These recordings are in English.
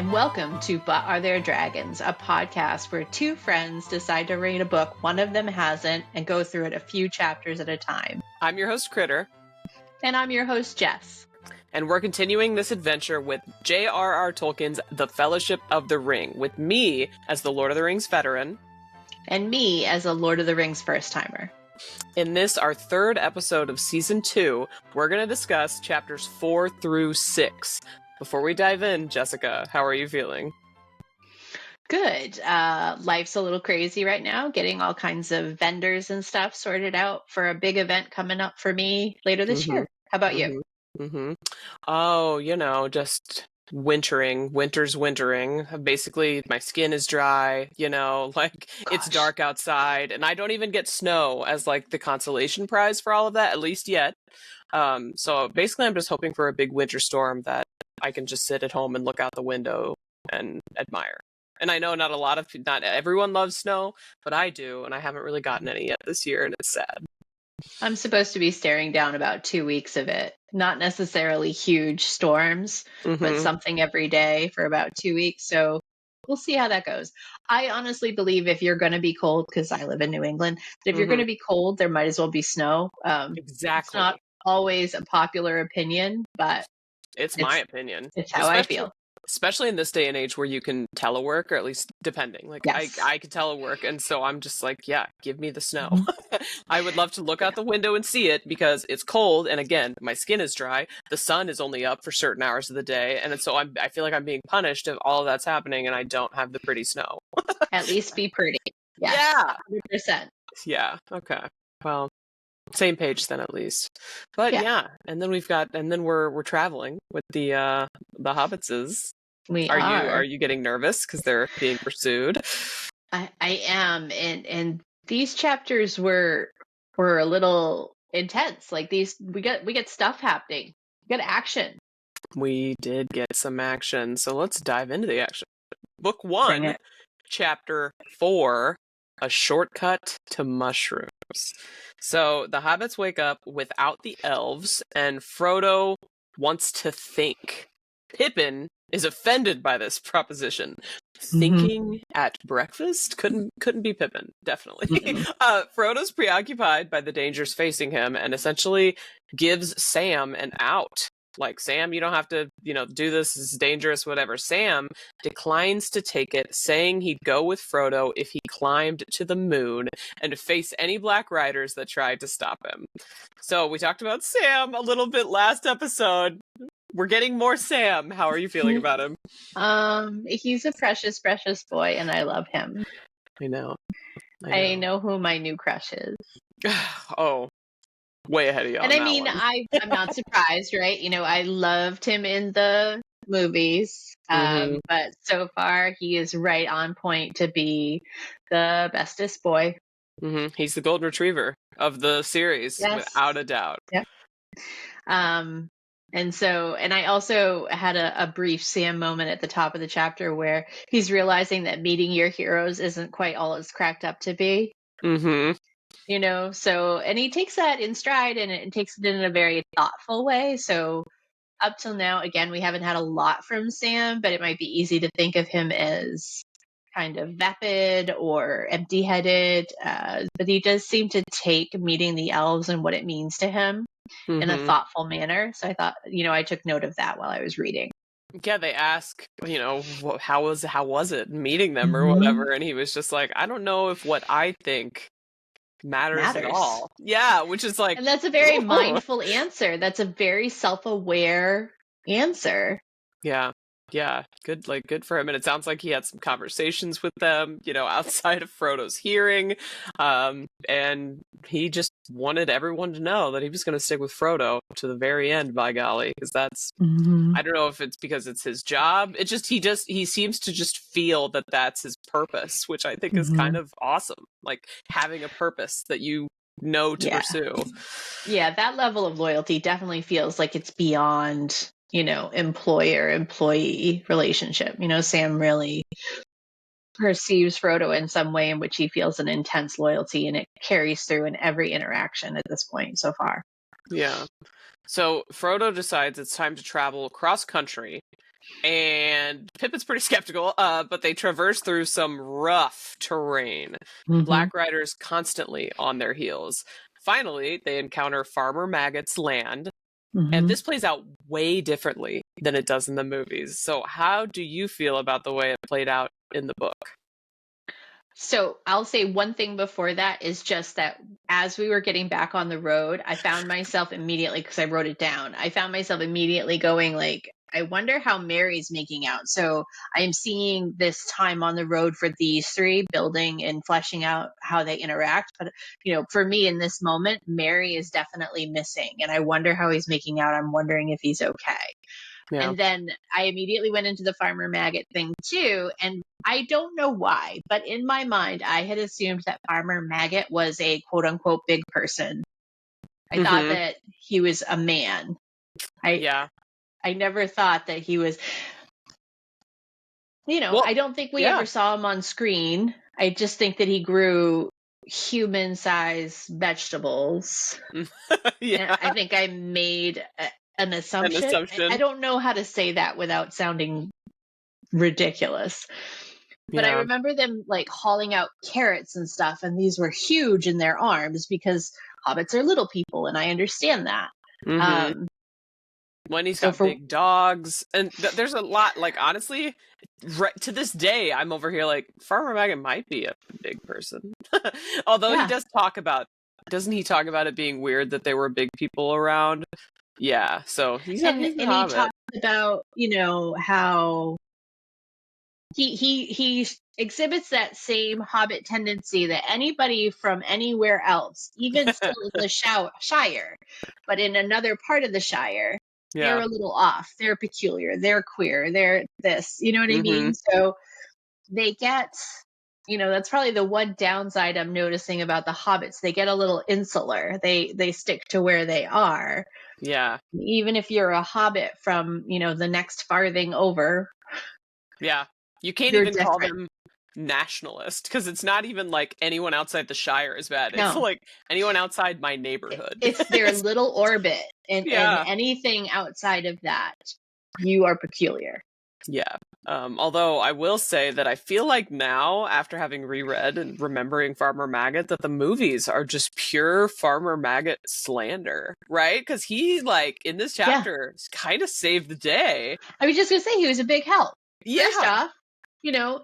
and welcome to But Are There Dragons, a podcast where two friends decide to read a book one of them hasn't and go through it a few chapters at a time. I'm your host, Kritter. And I'm your host, Jess. And we're continuing this adventure with J.R.R. Tolkien's The Fellowship of the Ring, with me as the Lord of the Rings veteran. And me as a Lord of the Rings first-timer. In this, our third episode of Season 2, we're going to discuss chapters 4 through 6. Before we dive in, Jessica, how are you feeling? Good. Life's a little crazy right now, getting all kinds of vendors and stuff sorted out for a big event coming up for me later this year. How about you? Oh, just wintering. Winter's wintering. Basically, my skin is dry, It's dark outside, and I don't even get snow as, the consolation prize for all of that, at least yet. So basically, I'm just hoping for a big winter storm that I can just sit at home and look out the window and admire. And I know not everyone loves snow, but I do, and I haven't really gotten any yet this year, and it's sad. I'm supposed to be staring down about 2 weeks of it. Not necessarily huge storms, but something every day for about 2 weeks. So we'll see how that goes. I honestly believe if you're going to be cold, because I live in New England, that if you're going to be cold, there might as well be snow. Exactly. It's not always a popular opinion, but it's my opinion. It's how I feel. Especially in this day and age where you can telework, or at least depending. Yes. I can telework, and so I'm just give me the snow. I would love to look out the window and see it because it's cold, and again, my skin is dry. The sun is only up for certain hours of the day, and so I feel like I'm being punished if all of that's happening and I don't have the pretty snow. At least be pretty. Yes, yeah. 100%. Yeah. Okay. Well, same page then at least. But yeah. And then we're traveling with the hobbitses. Are you getting nervous because they're being pursued? I am, and these chapters were a little intense. We get stuff happening. We get action. We did get some action, so let's dive into the action. Book 1, Chapter 4, A Shortcut to Mushrooms. So the hobbits wake up without the elves, and Frodo wants to think. Pippin is offended by this proposition. Thinking at breakfast? Couldn't be Pippin, definitely. Frodo's preoccupied by the dangers facing him and essentially gives Sam an out. Sam, you don't have to, do this, it's dangerous, whatever. Sam declines to take it, saying he'd go with Frodo if he climbed to the moon and face any Black Riders that tried to stop him. So we talked about Sam a little bit last episode. We're getting more Sam. How are you feeling about him? He's a precious, precious boy, and I love him. I know. I know who my new crush is. Oh. Way ahead of you. And I mean, I'm not surprised, right? I loved him in the movies, but so far he is right on point to be the bestest boy. He's the golden retriever of the series, without a doubt. Yep. And I also had a brief Sam moment at the top of the chapter where he's realizing that meeting your heroes isn't quite all it's cracked up to be. And he takes that in stride and takes it in a very thoughtful way. So up till now, again, we haven't had a lot from Sam, but it might be easy to think of him as kind of vapid or empty-headed. But he does seem to take meeting the elves and what it means to him in a thoughtful manner. So I thought, I took note of that while I was reading. Yeah, they ask, how was it meeting them or whatever? And he was just like, I don't know if what I think matters at all. Yeah, which is and that's a very mindful answer. That's a very self-aware answer. Yeah, good for him. And it sounds like he had some conversations with them, outside of Frodo's hearing, and he just wanted everyone to know that he was going to stick with Frodo to the very end, by golly, because that's I don't know if it's because it's his job. He seems to just feel that that's his purpose, which I think is kind of awesome, having a purpose that you know to pursue. Yeah, that level of loyalty definitely feels like it's beyond employer-employee relationship. Sam really perceives Frodo in some way in which he feels an intense loyalty, and it carries through in every interaction at this point so far. Yeah. So Frodo decides it's time to travel across country and Pippin's pretty skeptical, but they traverse through some rough terrain. Mm-hmm. Black Riders constantly on their heels. Finally, they encounter Farmer Maggot's land, and this plays out way differently than it does in the movies. So how do you feel about the way it played out in the book? So I'll say one thing before that is just that as we were getting back on the road, I found myself immediately, because I wrote it down, I found myself immediately going like, I wonder how Mary's making out. So I'm seeing this time on the road for these three building and fleshing out how they interact. But, for me in this moment, Mary is definitely missing. And I wonder how he's making out. I'm wondering if he's okay. Yeah. And then I immediately went into the Farmer Maggot thing too. And I don't know why, but in my mind, I had assumed that Farmer Maggot was a quote unquote big person. I thought that he was a man. I never thought that he was, well, I don't think we ever saw him on screen. I just think that he grew human-sized vegetables. And I think I made an assumption. I don't know how to say that without sounding ridiculous. But I remember them like hauling out carrots and stuff, and these were huge in their arms because hobbits are little people, and I understand that. When he's got big dogs, and there's a lot, like, honestly, to this day, I'm over here like, Farmer Maggot might be a big person. Although he does talk about, doesn't he talk about it being weird that there were big people around? Yeah, so he's a hobbit. And he talks about, how he exhibits that same hobbit tendency that anybody from anywhere else, even still in the Shire, but in another part of the Shire, they're a little off. They're peculiar. They're queer. They're this. You know what I mean? So they get, that's probably the one downside I'm noticing about the hobbits. They get a little insular. They stick to where they are. Yeah. Even if you're a hobbit from, the next farthing over. Yeah. You can't even call them nationalist, because it's not even like anyone outside the Shire is bad. It's like anyone outside my neighborhood. It's their little orbit, and anything outside of that, you are peculiar. Yeah. Although I will say that I feel like now, after having reread and remembering Farmer Maggot, that the movies are just pure Farmer Maggot slander, right? Because he, like, in this chapter, kind of saved the day. I was just going to say, he was a big help. Yeah. First off,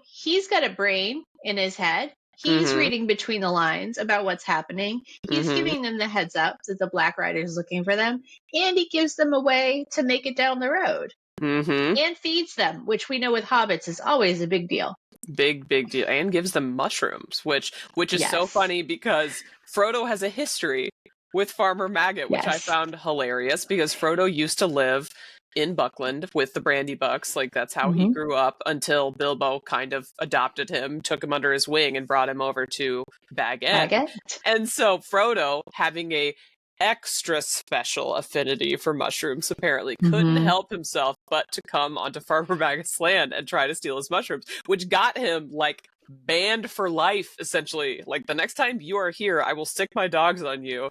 he's got a brain in his head. He's reading between the lines about what's happening. He's giving them the heads up that the Black Rider is looking for them. And he gives them a way to make it down the road. And feeds them, which we know with hobbits is always a big deal. Big deal. And gives them mushrooms, which is so funny because Frodo has a history with Farmer Maggot, which I found hilarious because Frodo used to live in Buckland with the Brandy Bucks. Like, that's how he grew up until Bilbo kind of adopted him, took him under his wing, and brought him over to Bag End. And so Frodo, having a extra special affinity for mushrooms, apparently couldn't help himself but to come onto Farmer Maggot's land and try to steal his mushrooms, which got him, like, banned for life, essentially. Like, the next time you are here, I will stick my dogs on you.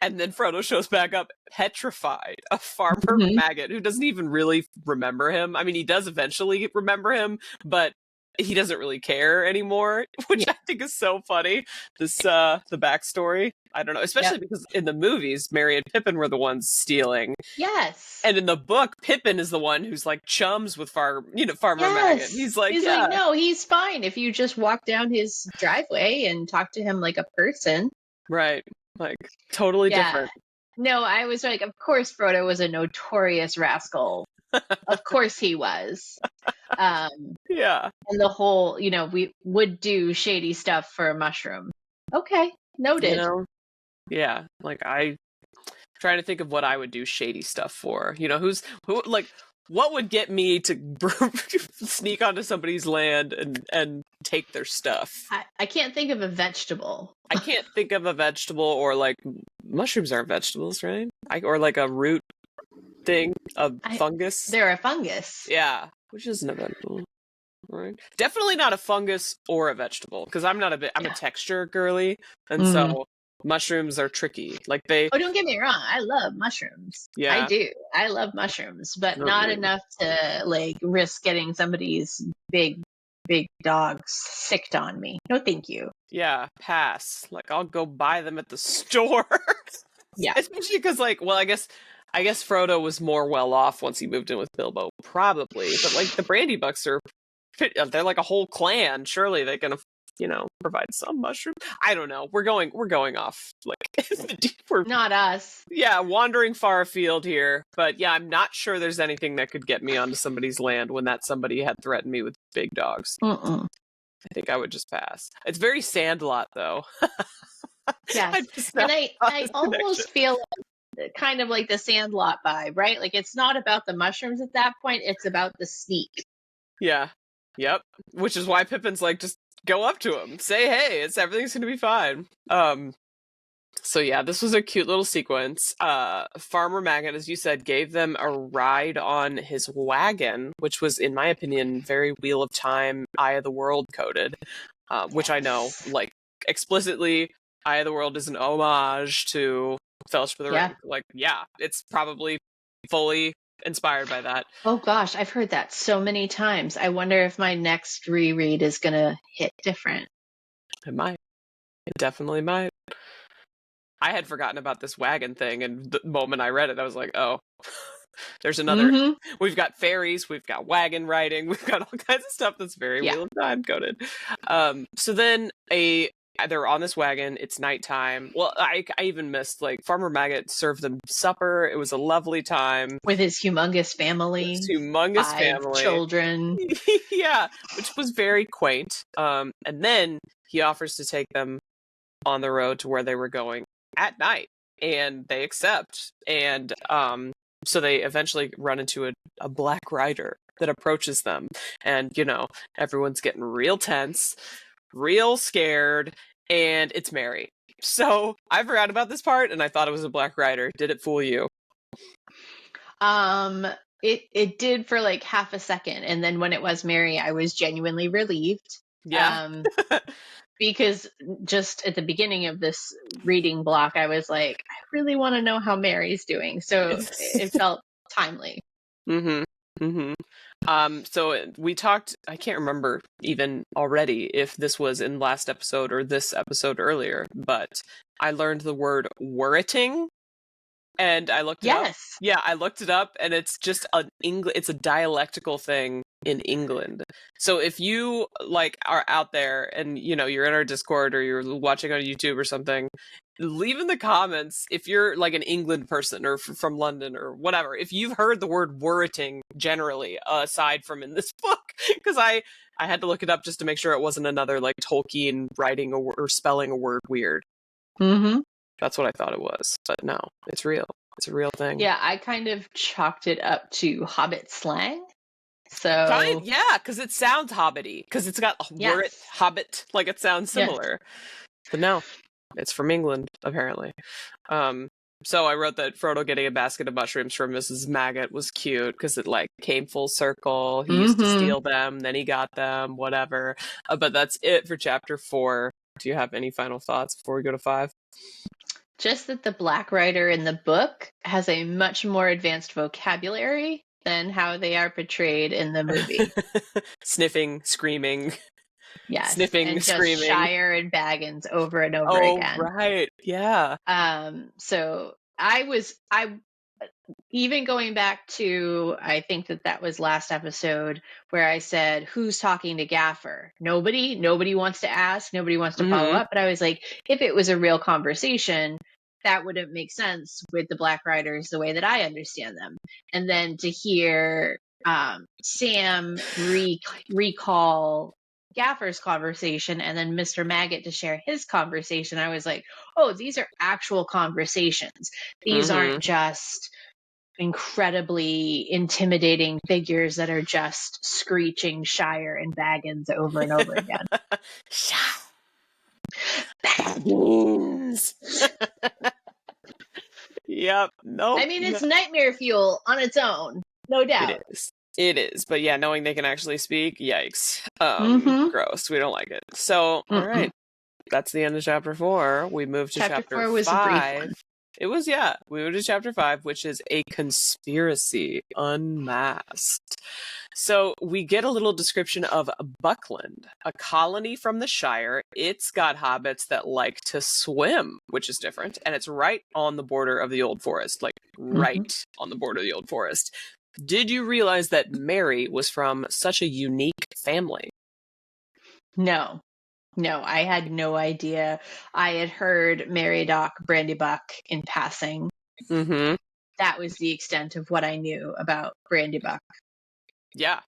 And then Frodo shows back up petrified of Farmer Maggot, who doesn't even really remember him. I mean, he does eventually remember him, but he doesn't really care anymore, which I think is so funny. This, the backstory. I don't know, especially because in the movies, Merry and Pippin were the ones stealing. Yes. And in the book, Pippin is the one who's like chums with Farmer Maggot. He's like, no, he's fine if you just walk down his driveway and talk to him like a person. Right. Like, totally different. No, I was like, of course Frodo was a notorious rascal. Of course he was. And the whole, we would do shady stuff for a mushroom. Okay, noted. Yeah, like, I'm trying to think of what I would do shady stuff for. Who, like, what would get me to sneak onto somebody's land and take their stuff? I can't think of a vegetable. I can't think of a vegetable, or, like, mushrooms aren't vegetables, right? Or like a root thing, a fungus. They're a fungus. Yeah, which isn't a vegetable, right? Definitely not a fungus or a vegetable, because I'm a texture girly, and so mushrooms are tricky. Like they. Oh, don't get me wrong. I love mushrooms. I Yeah. do. I love mushrooms, but not Mm-mm. enough to like risk getting somebody's big dogs sicked on me. No, thank you. Yeah, pass. Like I'll go buy them at the store. Yeah. Especially because, like, well, I guess Frodo was more well off once he moved in with Bilbo, probably. But like the Brandy Bucks they're like a whole clan. Surely they can, provide some mushrooms. I don't know. We're going off like we're Not us. wandering far afield here. But yeah, I'm not sure there's anything that could get me onto somebody's land when that somebody had threatened me with big dogs. Mm-mm. I think I would just pass. It's very Sandlot, though. Yes. And I almost feel kind of like the Sandlot vibe, right? Like it's not about the mushrooms at that point, it's about the sneak. Yeah. Yep. Which is why Pippin's like, just go up to him, say, hey, everything's gonna be fine. So yeah, this was a cute little sequence. Farmer Maggot, as you said, gave them a ride on his wagon, which was, in my opinion, very Wheel of Time, Eye of the World coded. Which I know, like, explicitly, Eye of the World is an homage to Fellowship of the Ring. Like, yeah, it's probably fully inspired by that. Oh gosh, I've heard that so many times. I wonder if my next reread is gonna hit different. It might. It definitely might. I had forgotten about this wagon thing, and the moment I read it, I was like, oh, there's another. Mm-hmm. We've got fairies, we've got wagon riding, we've got all kinds of stuff that's very Wheel of Time coded. So then they're on this wagon, it's nighttime. Well, I even missed, like, Farmer Maggot served them supper. It was a lovely time. With his humongous family. His humongous 5 family. children. Yeah, which was very quaint. And then he offers to take them on the road to where they were going at night, and they accept. And so they eventually run into a black rider that approaches them, and everyone's getting real tense, real scared, and it's Mary. So I forgot about this part, and I thought it was a black rider. Did it fool you? It did for like half a second, and then when it was Mary, I was genuinely relieved. Yeah. Because just at the beginning of this reading block, I was like, I really want to know how Mary's doing. So it felt timely. Mm-hmm. Mm-hmm. So we talked, I can't remember even already if this was in last episode or this episode earlier, but I learned the word worriting. And I looked it up. Yeah, I looked it up, and it's just it's a dialectical thing in England. So if you like are out there and you're in our Discord or you're watching on YouTube or something, leave in the comments if you're like an England person or from London or whatever, if you've heard the word worriting generally, aside from in this book, because I had to look it up just to make sure it wasn't another like Tolkien writing or spelling a word weird. Mm-hmm. That's what I thought it was, but no, it's real. It's a real thing. Yeah, I kind of chalked it up to Hobbit slang. So yeah, because it sounds hobbity, because it's got word Hobbit, like it sounds similar. But no, it's from England apparently. So I wrote that Frodo getting a basket of mushrooms from Mrs. Maggot was cute because it like came full circle. He used to steal them, then he got them, whatever. But that's it for chapter 4. Do you have any final thoughts before we go to 5? Just that the Black Rider in the book has a much more advanced vocabulary than how they are portrayed in the movie. Sniffing, screaming. Yes. Sniffing, and screaming. Just Shire and Baggins over and over again. Oh, right. Yeah. So I even going back to, I think that was last episode where I said, who's talking to Gaffer? Nobody wants to ask. Nobody wants to follow up. But I was like, if it was a real conversation, that wouldn't make sense with the Black Riders the way that I understand them. And then to hear Sam recall Gaffer's conversation and then Mr. Maggot to share his conversation, I was like, oh, these are actual conversations. These aren't just incredibly intimidating figures that are just screeching Shire and Baggins over and over again. Baggins! Yep. Nope. I mean, it's nightmare fuel on its own. No doubt. It is. But yeah, knowing they can actually speak, yikes. Gross. We don't like it. So, all right. that's the end of chapter 4. We moved to Chapter chapter 4 was a brief one. 5. It was, yeah. We moved to chapter 5, which is a conspiracy unmasked. So we get a little description of Buckland, a colony from the Shire. It's got hobbits that like to swim, which is different. And it's right on the border of the Old Forest, like right on the border of the Old Forest. Did you realize that Mary was from such a unique family? No, I had no idea. I had heard Meriadoc Brandybuck in passing. Mm-hmm. That was the extent of what I knew about Brandybuck. Yeah.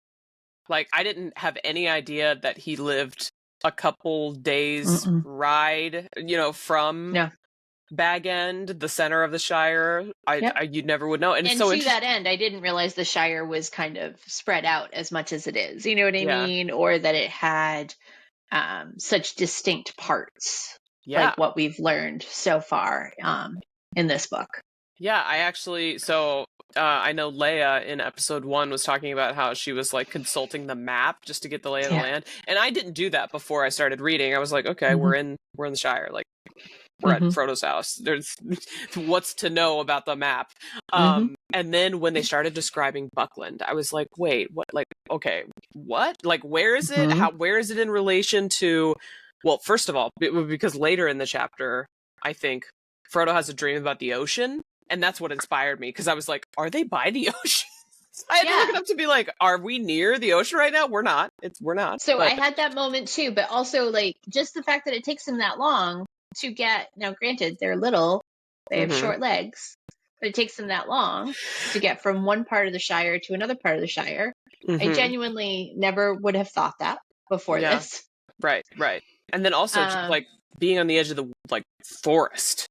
Like, I didn't have any idea that he lived a couple days ride, from Bag End, the center of the Shire. You never would know. And And so to that end, I didn't realize the Shire was kind of spread out as much as it is. You know what I mean? Or that it had such distinct parts, like what we've learned so far in this book. Yeah, I actually, I know Leia in episode 1 was talking about how she was like consulting the map just to get the lay of the land. And I didn't do that before I started reading. I was like, okay, we're in the Shire. Like, we're at Frodo's house. There's what's to know about the map. And then when they started describing Buckland, I was like, wait, what? Like, okay, what? Like, where is it? Where is it in relation to? Well, first of all, because later in the chapter, I think Frodo has a dream about the ocean, and that's what inspired me. Because I was like, are they by the ocean? I had to look it up to be like, are we near the ocean right now? We're not. We're not. So I had that moment too, but also like just the fact that it takes them that long to get. Now, granted, they're little, they have short legs, but it takes them that long to get from one part of the Shire to another part of the Shire. I genuinely never would have thought that before this. Right. And then also just like being on the edge of the forest.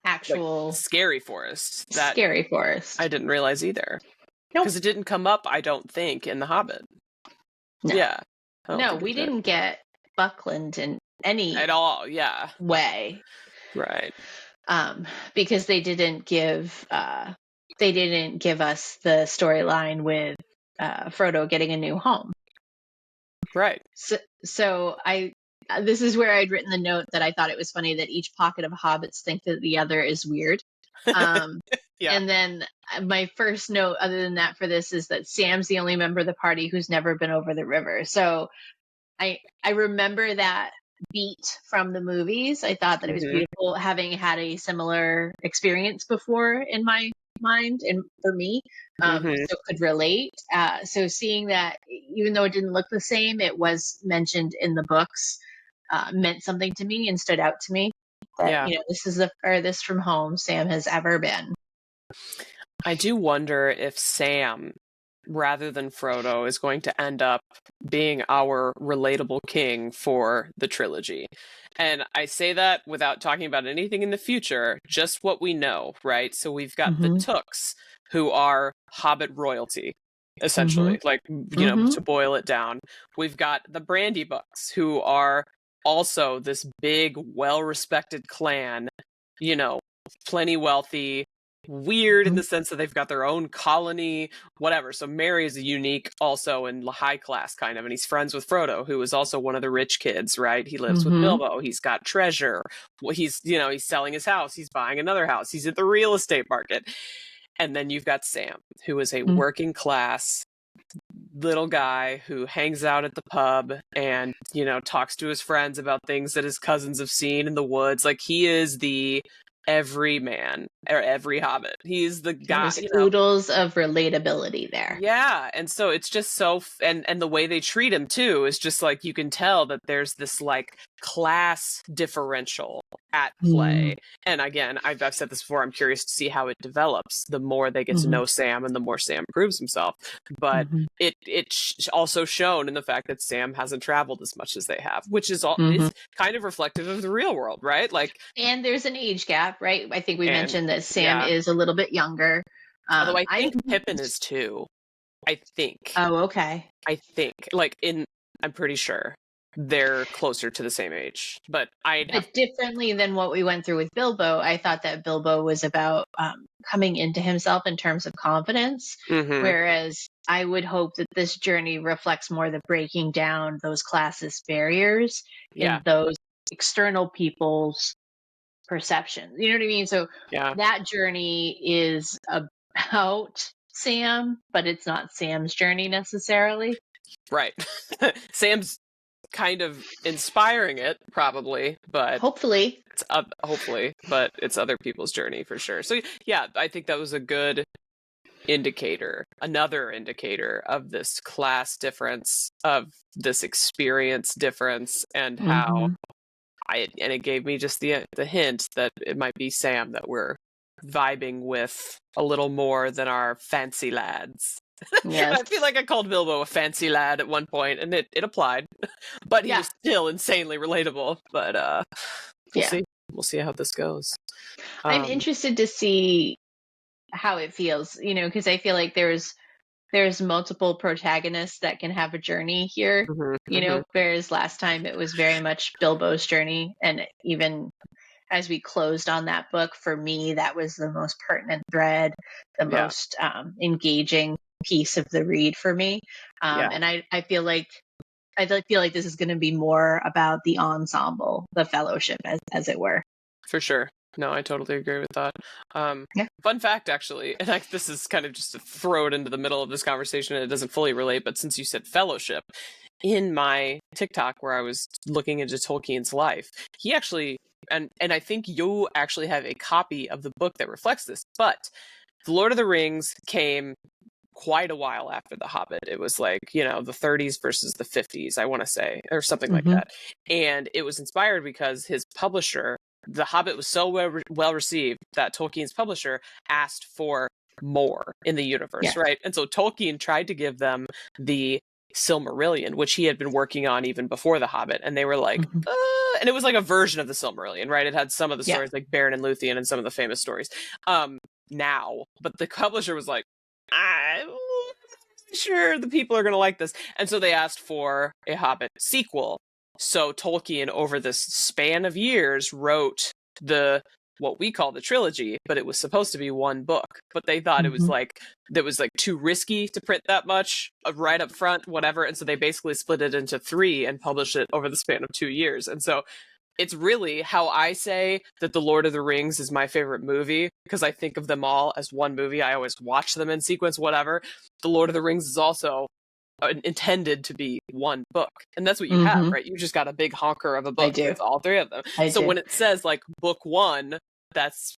Actual scary forest. Scary forest. I didn't realize either. Because it didn't come up, I don't think, in The Hobbit. No. Yeah. No, we didn't get Buckland in any at all, way. Right. Because they didn't give us the storyline with Frodo getting a new home. Right. So this is where I'd written the note that I thought it was funny that each pocket of hobbits think that the other is weird. And then my first note, other than that, for this is that Sam's the only member of the party who's never been over the river. So I remember that beat from the movies. I thought that it was beautiful, having had a similar experience before in my mind and for me, so could relate. So seeing that, even though it didn't look the same, it was mentioned in the books, meant something to me and stood out to me. That, this is the furthest from home Sam has ever been. I do wonder if Sam, rather than Frodo, is going to end up being our relatable king for the trilogy. And I say that without talking about anything in the future, just what we know, right? So we've got the Tooks, who are Hobbit royalty, essentially, to boil it down. We've got the Brandybucks, who are also this big, well-respected clan, plenty wealthy, weird in the sense that they've got their own colony, whatever. So Merry is a unique, also in high class kind of, and he's friends with Frodo, who is also one of the rich kids, right? He lives with Bilbo. He's got treasure. He's selling his house. He's buying another house. He's at the real estate market. And then you've got Sam, who is a working class little guy who hangs out at the pub and, talks to his friends about things that his cousins have seen in the woods. Like, he is the every man or every hobbit. He's the guy. There's oodles of relatability there. Yeah, and so it's just so, and the way they treat him too is just like, you can tell that there's this like class differential at play. And again, I've said this before, I'm curious to see how it develops the more they get to know Sam and the more Sam proves himself. But it's also shown in the fact that Sam hasn't traveled as much as they have, which is all is kind of reflective of the real world, right? Like, and there's an age gap, right? I think we mentioned that Sam is a little bit younger. Although I think Pippin is too. I think. Oh, okay. I think I'm pretty sure they're closer to the same age, but differently than what we went through with Bilbo. I thought that Bilbo was about coming into himself in terms of confidence, whereas I would hope that this journey reflects more the breaking down those classist barriers in those external people's perception. You know what I mean? So Yeah. that journey is about Sam, but it's not Sam's journey necessarily. Right. Sam's kind of inspiring it, probably, but Hopefully. it's hopefully, but it's other people's journey for sure. So yeah, I think that was a good indicator, another indicator of this class difference, of this experience difference, and how and it gave me just the hint that it might be Sam that we're vibing with a little more than our fancy lads. Yes. I feel like I called Bilbo a fancy lad at one point, and it applied, but he was still insanely relatable. But we'll see. We'll see how this goes. I'm interested to see how it feels, you know, because I feel like there's multiple protagonists that can have a journey here, you know, whereas last time it was very much Bilbo's journey. And even as we closed on that book, for me, that was the most pertinent thread, the most engaging piece of the read for me. And I feel like this is going to be more about the ensemble, the fellowship, as it were. For sure. No, I totally agree with that. Fun fact, actually, and this is kind of just to throw it into the middle of this conversation, and it doesn't fully relate, but since you said fellowship, in my TikTok where I was looking into Tolkien's life, he actually, and I think you actually have a copy of the book that reflects this, but The Lord of the Rings came quite a while after The Hobbit. It was like, you know, the 30s versus the 50s, I want to say, or something like that. And it was inspired because his publisher, The Hobbit, was so well received that Tolkien's publisher asked for more in the universe, right? And so Tolkien tried to give them the Silmarillion, which he had been working on even before The Hobbit, and they were like, and it was like a version of the Silmarillion, right? It had some of the stories like Beren and Luthien and some of the famous stories now, but the publisher was like, I'm sure the people are going to like this. And so they asked for a Hobbit sequel. So Tolkien, over this span of years, wrote what we call the trilogy, but it was supposed to be one book. But they thought it was like too risky to print that much right up front, whatever. And so they basically split it into 3 and published it over the span of 2 years. And so it's really how I say that The Lord of the Rings is my favorite movie, because I think of them all as one movie. I always watch them in sequence, whatever. The Lord of the Rings is also intended to be one book. And that's what you have, right? You just got a big honker of a book with all 3 of them. So when it says like book 1, that's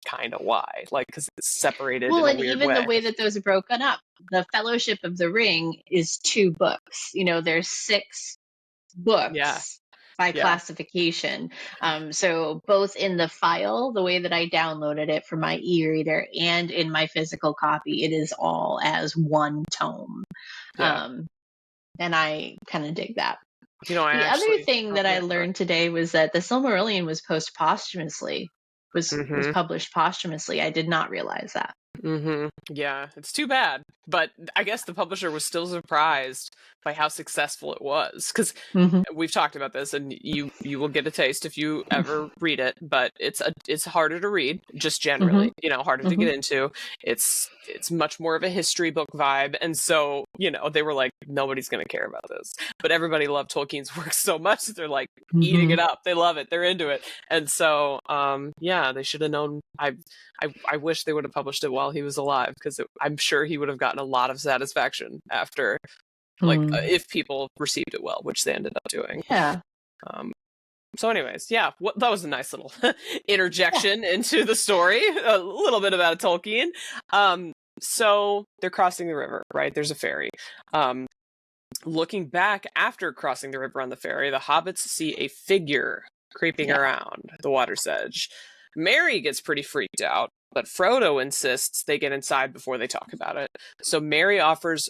kind of why, like, because it's separated in a weird way. Well, and even the way that those are broken up, the Fellowship of the Ring is 2 books. You know, there's 6 books by classification. So both in the file, the way that I downloaded it from my e-reader, and in my physical copy, it is all as one tome. And I kind of dig that. You know, other thing that I learned today was that the Silmarillion was was published posthumously. I did not realize that. Yeah, it's too bad. But I guess the publisher was still surprised by how successful it was, because we've talked about this, and you will get a taste if you ever read it. But it's harder to read, just generally, you know, harder to get into. It's much more of a history book vibe, and so, you know, they were like, nobody's going to care about this. But everybody loved Tolkien's work so much that they're like eating it up. They love it. They're into it, and so they should have known. I wish they would have published it while he was alive, because I'm sure he would have gotten a lot of satisfaction after, like, if people received it well, which they ended up doing. So anyways, that was a nice little interjection into the story, a little bit about Tolkien. So they're crossing the river, right? There's a ferry. Looking back after crossing the river on the ferry, the hobbits see a figure creeping around the water's edge. Merry gets pretty freaked out, but Frodo insists they get inside before they talk about it. So Merry offers,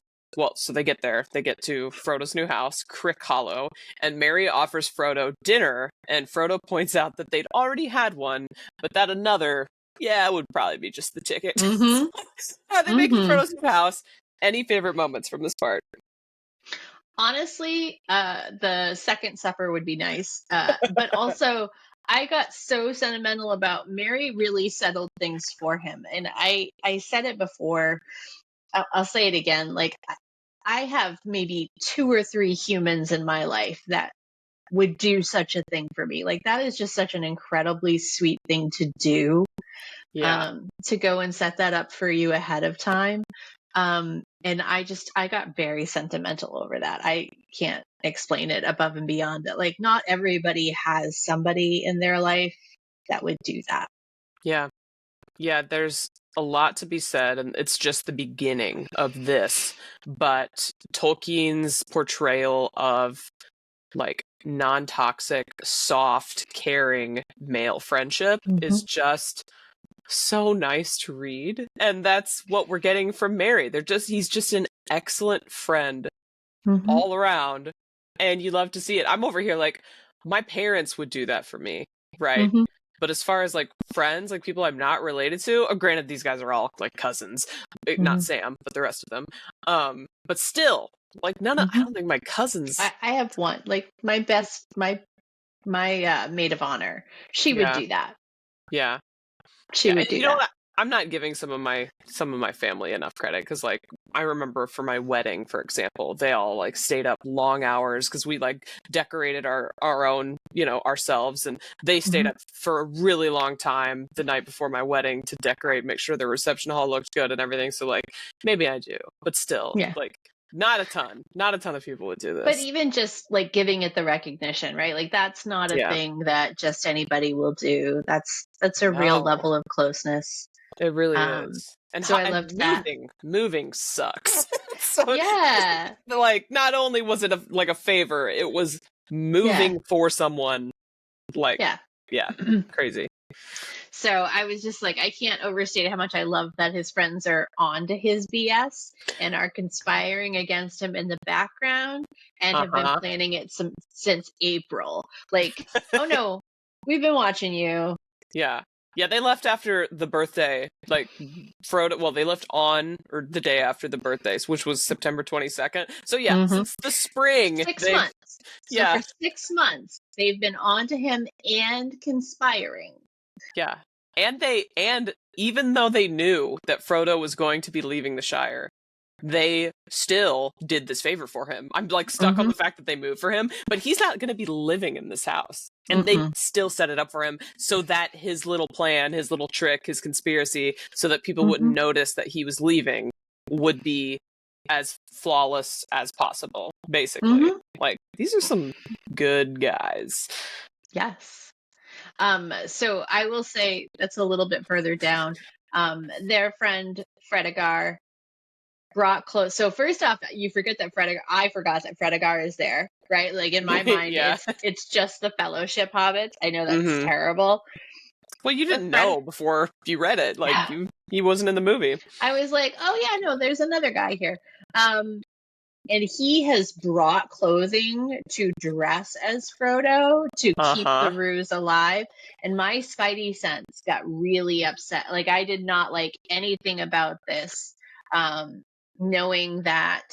so they get there. They get to Frodo's new house, Crick Hollow, and Merry offers Frodo dinner, and Frodo points out that they'd already had one, but that another, would probably be just the ticket. They make it to Frodo's new house. Any favorite moments from this part? Honestly, the second supper would be nice, but also I got so sentimental about Merry really settled things for him. And I said it before, I'll say it again. Like, I have maybe 2 or 3 humans in my life that would do such a thing for me. Like, that is just such an incredibly sweet thing to do. Yeah. To go and set that up for you ahead of time. And I got very sentimental over that. I can't explain it above and beyond that. Like, not everybody has somebody in their life that would do that. Yeah. Yeah, there's a lot to be said, and it's just the beginning of this. But Tolkien's portrayal of like non-toxic, soft, caring male friendship is just so nice to read. And that's what we're getting from Mary. He's just an excellent friend all around, and you love to see it. I'm over here like, my parents would do that for me, right? But as far as like friends, like people I'm not related to, granted these guys are all like cousins, not Sam, but the rest of them. But still, like I don't think my cousins. I have one, like my maid of honor. She would do that. Yeah. She would do you know that. what? I'm not giving some of my family enough credit, because like I remember for my wedding, for example, they all like stayed up long hours because we like decorated our own, ourselves, and they stayed up for a really long time the night before my wedding to decorate, make sure the reception hall looked good and everything. So like maybe I do, but still, like not a ton of people would do this. But even just like giving it the recognition, right? Like that's not a thing that just anybody will do. That's a real level of closeness. It really is. And so I loved that. Moving sucks. So like not only was it a favor, it was moving for someone. Like crazy. So I was just like, I can't overstate how much I love that his friends are on to his BS and are conspiring against him in the background and have been planning it since April. Like, oh no, we've been watching you. Yeah, they left after the birthday, like Frodo. Well, they left on or the day after the birthdays, which was September 22nd. So since the spring, 6 months. So for 6 months, they've been on to him and conspiring. Yeah, and even though they knew that Frodo was going to be leaving the Shire, they still did this favor for him. I'm like stuck on the fact that they moved for him, but he's not going to be living in this house. And they still set it up for him so that his little plan, his little trick, his conspiracy, so that people wouldn't notice that he was leaving, would be as flawless as possible, basically. Like, these are some good guys. Yes. So I will say that's a little bit further down. Their friend Fredegar brought close. So first off, you forget that I forgot that Fredegar is there, right? Like in my mind, it's just the Fellowship hobbits. I know that's terrible. Well, you didn't know before you read it. Like he wasn't in the movie. I was like, oh yeah, no, there's another guy here. And he has brought clothing to dress as Frodo to keep the ruse alive. And my spidey sense got really upset. Like, I did not like anything about this. Knowing that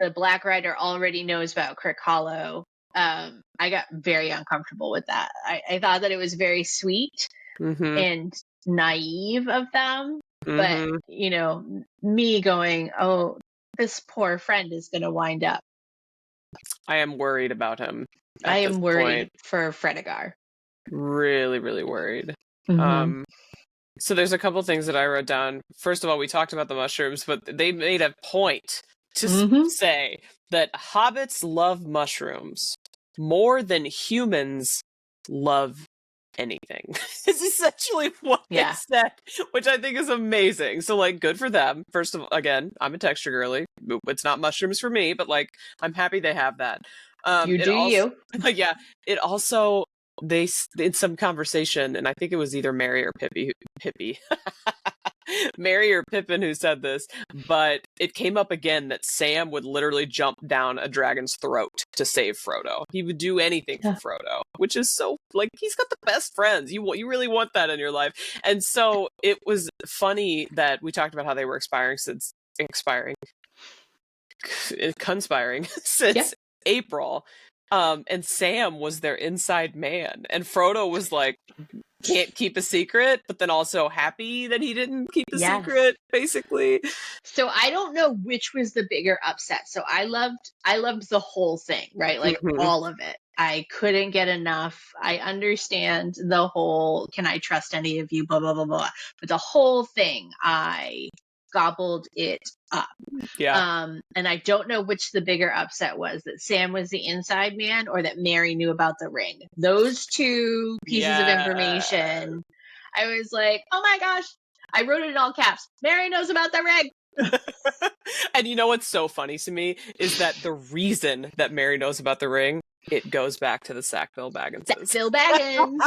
the Black Rider already knows about Crick Hollow, I got very uncomfortable with that. I thought that it was very sweet and naive of them. But, me going, oh, this poor friend is going to wind up. I am worried about him. I am worried for Fredegar. Really, really worried. So there's a couple things that I wrote down. First of all, we talked about the mushrooms, but they made a point to say that hobbits love mushrooms more than humans love anything. Is essentially what they said, which I think is amazing. So like, good for them. First of all, again, I'm a texture girly. It's not mushrooms for me, but like, I'm happy they have that. You. Yeah. It also, they in some conversation, and I think it was either Mary or Pippi Mary or Pippin who said this, but it came up again that Sam would literally jump down a dragon's throat to save Frodo. He would do anything for Frodo, which is so, like, he's got the best friends. You really want that in your life. And so it was funny that we talked about how they were conspiring since April. And Sam was their inside man, and Frodo was like can't keep a secret, but then also happy that he didn't keep a Yes. secret, basically. So I don't know which was the bigger upset. So I loved the whole thing, right? Like all of it. I couldn't get enough. I understand the whole, can I trust any of you, blah, blah, blah, blah. But the whole thing, I gobbled it up. Yeah. And I don't know which the bigger upset was, that Sam was the inside man or that Mary knew about the ring. Those two pieces of information, I was like, oh my gosh, I wrote it in all caps. Mary knows about the ring. And you know what's so funny to me is that the reason that Mary knows about the ring, it goes back to the Sackville Bagginses. Sackville Baggins.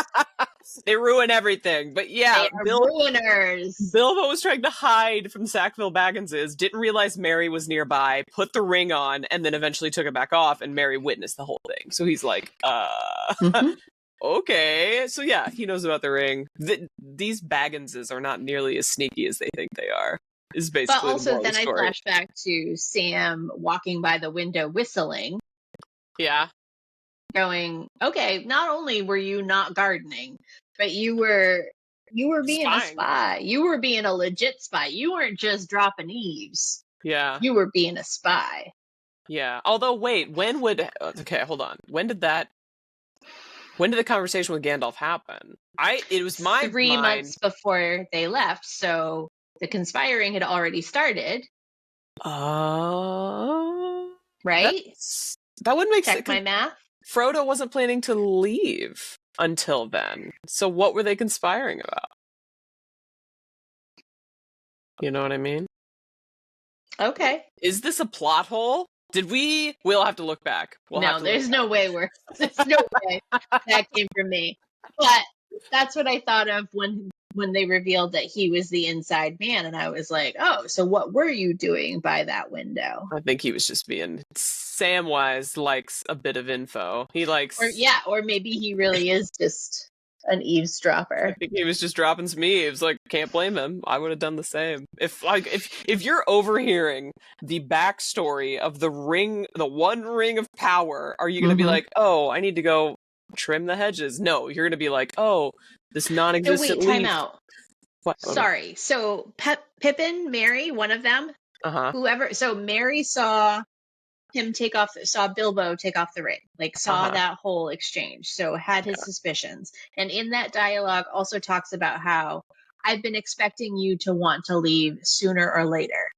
They ruin everything. But yeah, they are ruiners. Bilbo was trying to hide from Sackville Bagginses, didn't realize Mary was nearby, put the ring on, and then eventually took it back off, and Mary witnessed the whole thing. So he's like, okay. So yeah, he knows about the ring. These Bagginses are not nearly as sneaky as they think they are. Is basically but also then I story. flash back to Sam walking by the window whistling. Yeah. Going, okay, not only were you not gardening, but you were being a spy. You were being a legit spy. You weren't just dropping eaves. Yeah. You were being a spy. Yeah. Although, wait, okay, hold on. When did the conversation with Gandalf happen? It was my 3 months before they left, so the conspiring had already started. Oh. Right? That would make sense. Check my math. Frodo wasn't planning to leave until then. So what were they conspiring about? You know what I mean? Okay. Is this a plot hole? We'll have to look back. There's no way that came from me. But that's what I thought of when they revealed that he was the inside man, and I was like, oh, so what were you doing by that window? I think he was just being Samwise likes a bit of info. He likes or maybe he really is just an eavesdropper. I think he was just dropping some eaves. Like, can't blame him. I would have done the same. If you're overhearing the backstory of the ring, the one ring of power, are you gonna be like, oh, I need to go trim the hedges? No, you're gonna be like, oh, this non-existent time leaf. out. What? Sorry. So Pippin, Mary, one of them, whoever. So Mary saw Bilbo take off the ring, saw that whole exchange. So had his suspicions. And in that dialogue also talks about how I've been expecting you to want to leave sooner or later.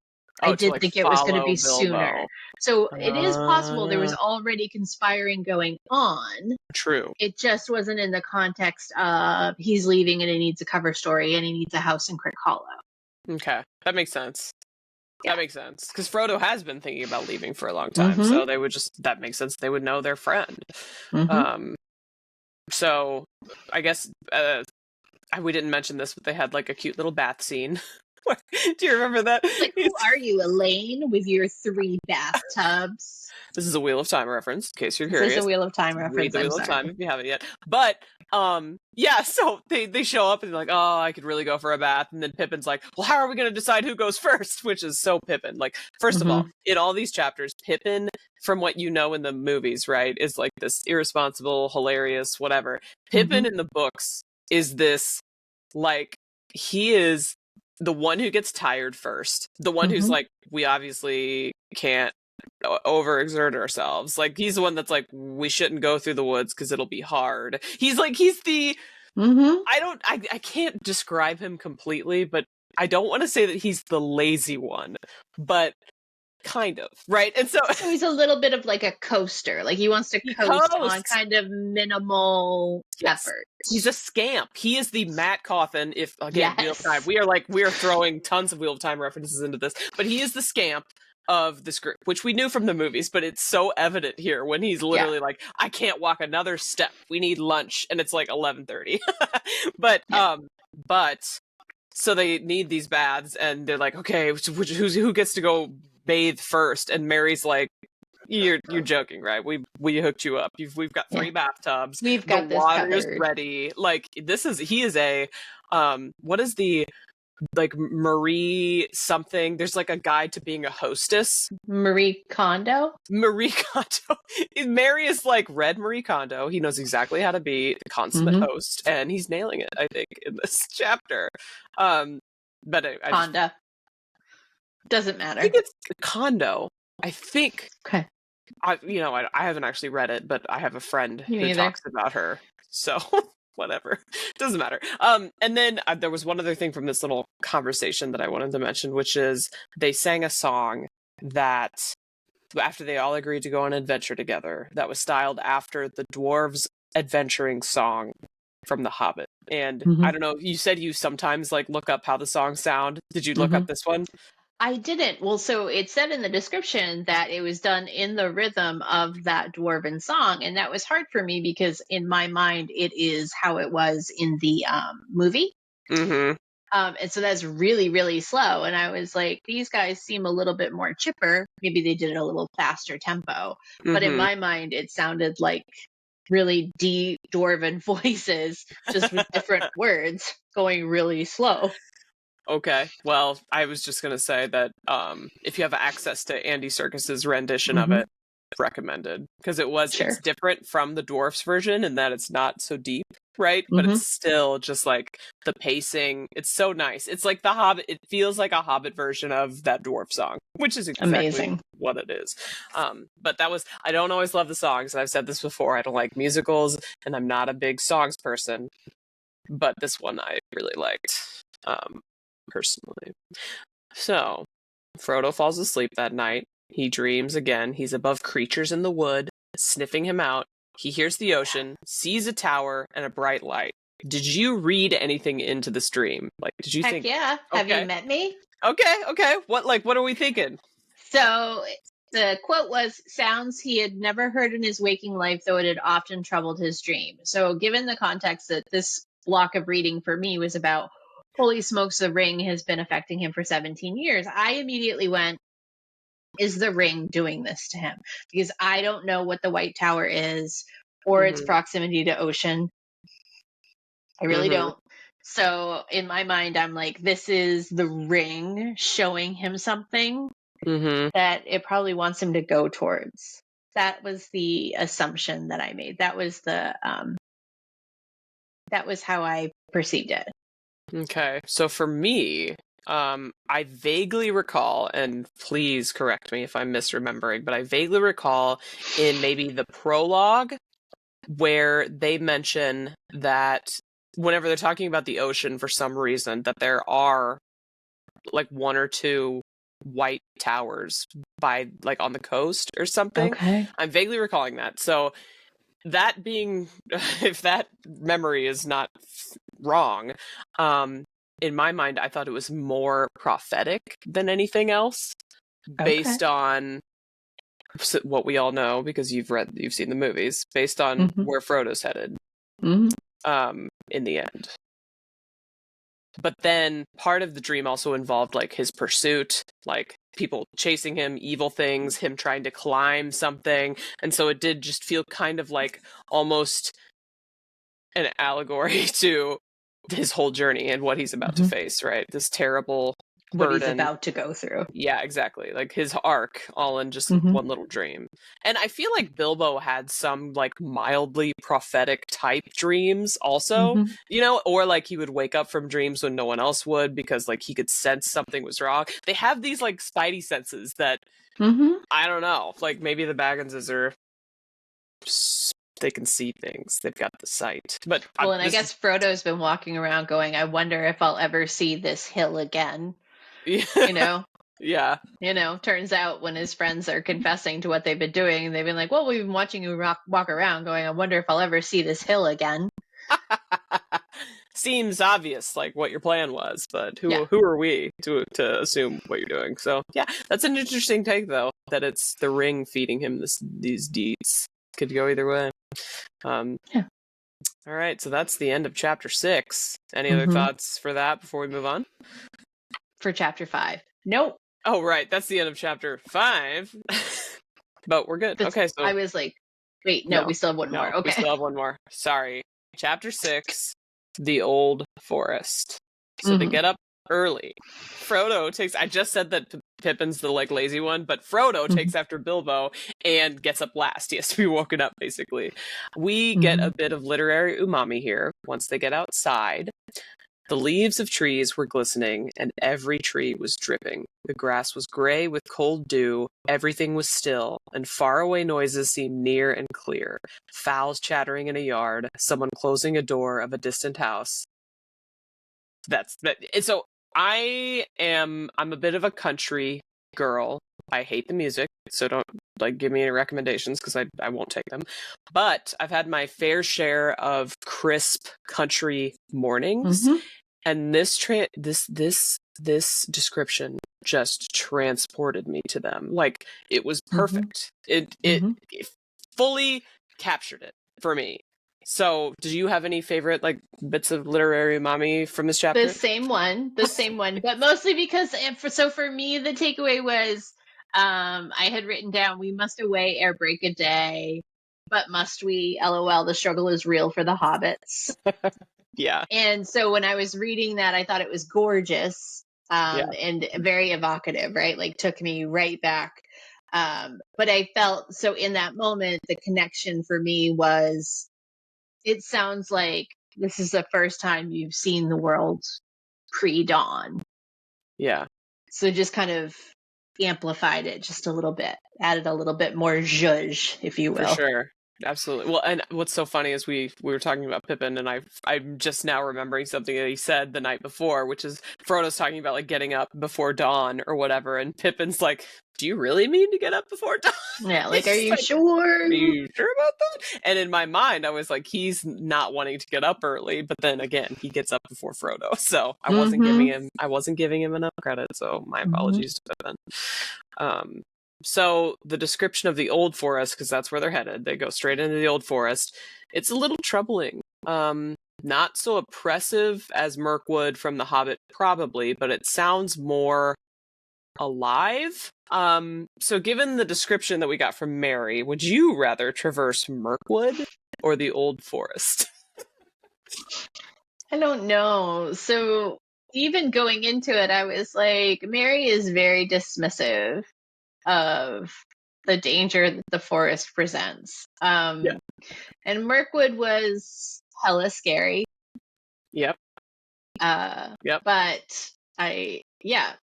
I did think it was going to be Bilbo sooner. So it is possible there was already conspiring going on. True. It just wasn't in the context of he's leaving and he needs a cover story and he needs a house in Crick Hollow. Okay. That makes sense. Yeah. That makes sense. Because Frodo has been thinking about leaving for a long time. So they would that makes sense. They would know their friend. So I guess we didn't mention this, but they had a cute little bath scene. Do you remember that? Who are you, Elaine, with your 3 bathtubs? This is a Wheel of Time reference, in case you're curious. This is a Wheel of Time reference. Read the Wheel of Time if you haven't yet. But, yeah, so they show up and they're like, oh, I could really go for a bath. And then Pippin's like, well, how are we going to decide who goes first? Which is so Pippin. First of all, in all these chapters, Pippin, from what you know in the movies, right, is this irresponsible, hilarious, whatever. Pippin in the books is this, he is the one who gets tired first. The one who's we obviously can't overexert ourselves. He's the one that's we shouldn't go through the woods because it'll be hard. He's the I can't describe him completely, but I don't want to say that he's the lazy one, but kind of, right? And so he's a little bit of a coaster. He wants to coast on kind of minimal effort. He's a scamp. He is the Matt Cawthon, if again, Wheel of Time. We are throwing tons of Wheel of Time references into this, but he is the scamp of this group, which we knew from the movies, but it's so evident here when he's literally I can't walk another step. We need lunch, and it's 11:30. But so they need these baths, and they're okay, who gets to go bathe first? And Mary's you're joking, right? We hooked you up. We've got 3 bathtubs. We've got the this water's covered. ready. He is a what is the like Marie something. There's like a guide to being a hostess. Marie Kondo? Marie Kondo. Mary is like red Marie Kondo. He knows exactly how to be a consummate host, and he's nailing it, I think, in this chapter. But I just, Kondo. Doesn't matter. I think it's Kondo. I think. Okay. I haven't actually read it, but I have a friend who talks about her. So whatever, doesn't matter. And then there was one other thing from this little conversation that I wanted to mention, which is they sang a song that after they all agreed to go on an adventure together, that was styled after the dwarves' adventuring song from The Hobbit. And I don't know, you said you sometimes like look up how the songs sound. Did you look up this one? I didn't. Well, so it said in the description that it was done in the rhythm of that dwarven song, and that was hard for me because in my mind it is how it was in the movie. And so that's really, really slow. And I was like, these guys seem a little bit more chipper. Maybe they did it a little faster tempo. But in my mind, it sounded like really deep dwarven voices, just with different words going really slow. Okay. Well, I was just going to say that if you have access to Andy Serkis's rendition of it, recommended. Because it's different from the dwarfs version in that it's not so deep, right? But it's still just like the pacing. It's so nice. It's like the Hobbit. It feels like a Hobbit version of that dwarf song, which is exactly what it is. But I don't always love the songs. And I've said this before. I don't like musicals and I'm not a big songs person. But this one I really liked. Personally. So, Frodo falls asleep that night. He dreams again. He's above creatures in the wood, sniffing him out. He hears the ocean, sees a tower, and a bright light. Did you read anything into this dream? Like, did you think? Yeah. Have you met me? Okay. What are we thinking? So the quote was, sounds he had never heard in his waking life, though it had often troubled his dream. So given the context that this block of reading for me was about holy smokes, the ring has been affecting him for 17 years. I immediately went, is the ring doing this to him? Because I don't know what the White Tower is or its proximity to ocean. I really don't. So in my mind, I'm like, this is the ring showing him something that it probably wants him to go towards. That was the assumption that I made. That was how I perceived it. Okay, so for me, I vaguely recall, and please correct me if I'm misremembering, but I vaguely recall in maybe the prologue where they mention that whenever they're talking about the ocean for some reason, that there are like one or two white towers by like on the coast or something. Okay. I'm vaguely recalling that. So that being, if that memory is not wrong, in my mind, I thought it was more prophetic than anything else, based on what we all know because you've seen the movies, based on where Frodo's headed. In the end. But then part of the dream also involved like his pursuit, like people chasing him, evil things, him trying to climb something. And so it did just feel kind of like almost an allegory to his whole journey and what he's about to face, right? This terrible burden. What he's about to go through. Yeah, exactly. Like his arc all in just one little dream. And I feel like Bilbo had some like mildly prophetic type dreams also, or like he would wake up from dreams when no one else would because like he could sense something was wrong. They have these like spidey senses that I don't know, like maybe the Bagginses are, they can see things. They've got the sight. But I guess Frodo's been walking around going, I wonder if I'll ever see this hill again. Yeah. Yeah. Turns out when his friends are confessing to what they've been doing, they've been like, well, we've been watching you walk around going, I wonder if I'll ever see this hill again. Seems obvious, like what your plan was, but who are we to assume what you're doing? So yeah, that's an interesting take though, that it's the ring feeding him these deeds. Could go either way. All right, so that's the end of chapter 6. Any other thoughts for that before we move on? For chapter 5. Nope. Oh, right. That's the end of chapter 5. But we're good. Okay, so I was like, wait, no, we still have one more. Okay. We still have one more. Sorry. Chapter 6, The Old Forest. So they get up early. Frodo takes, I just said that Pippin's the like lazy one, but Frodo takes after Bilbo and gets up last. He has to be woken up, basically. We get a bit of literary umami here once they get outside. The leaves of trees were glistening, and every tree was dripping. The grass was gray with cold dew, everything was still, and faraway noises seemed near and clear. Fowls chattering in a yard, someone closing a door of a distant house. So I'm a bit of a country girl. I hate the music, so don't like give me any recommendations because I won't take them. But I've had my fair share of crisp country mornings. And this description just transported me to them. Like, it was perfect. It fully captured it for me. So, do you have any favorite like bits of literary umami from this chapter? The same one, but mostly because for me the takeaway was I had written down, we must away ere break a day, but must we? LOL, the struggle is real for the hobbits. Yeah. And so when I was reading that, I thought it was gorgeous and very evocative, right? Like took me right back. But I felt so in that moment, the connection for me was, it sounds like this is the first time you've seen the world pre-dawn. Yeah. So just kind of amplified it just a little bit, added a little bit more zhuzh, if you will. For sure. Absolutely. Well, and what's so funny is we were talking about Pippin, and I'm just now remembering something that he said the night before, which is Frodo's talking about like getting up before dawn or whatever, and Pippin's like, "Do you really mean to get up before dawn?" Yeah, like, are you sure? Are you sure about that? And in my mind, I was like, he's not wanting to get up early, but then again, he gets up before Frodo, so I wasn't giving him enough credit. So my apologies to Pippin. So the description of the Old Forest, because that's where they're headed, they go straight into the Old Forest. It's a little troubling. Not so oppressive as Mirkwood from The Hobbit, probably, but it sounds more alive. So given the description that we got from Mary, would you rather traverse Mirkwood or the Old Forest? I don't know. So even going into it, I was like, Mary is very dismissive of the danger that the forest presents. And Mirkwood was hella scary. Yep. But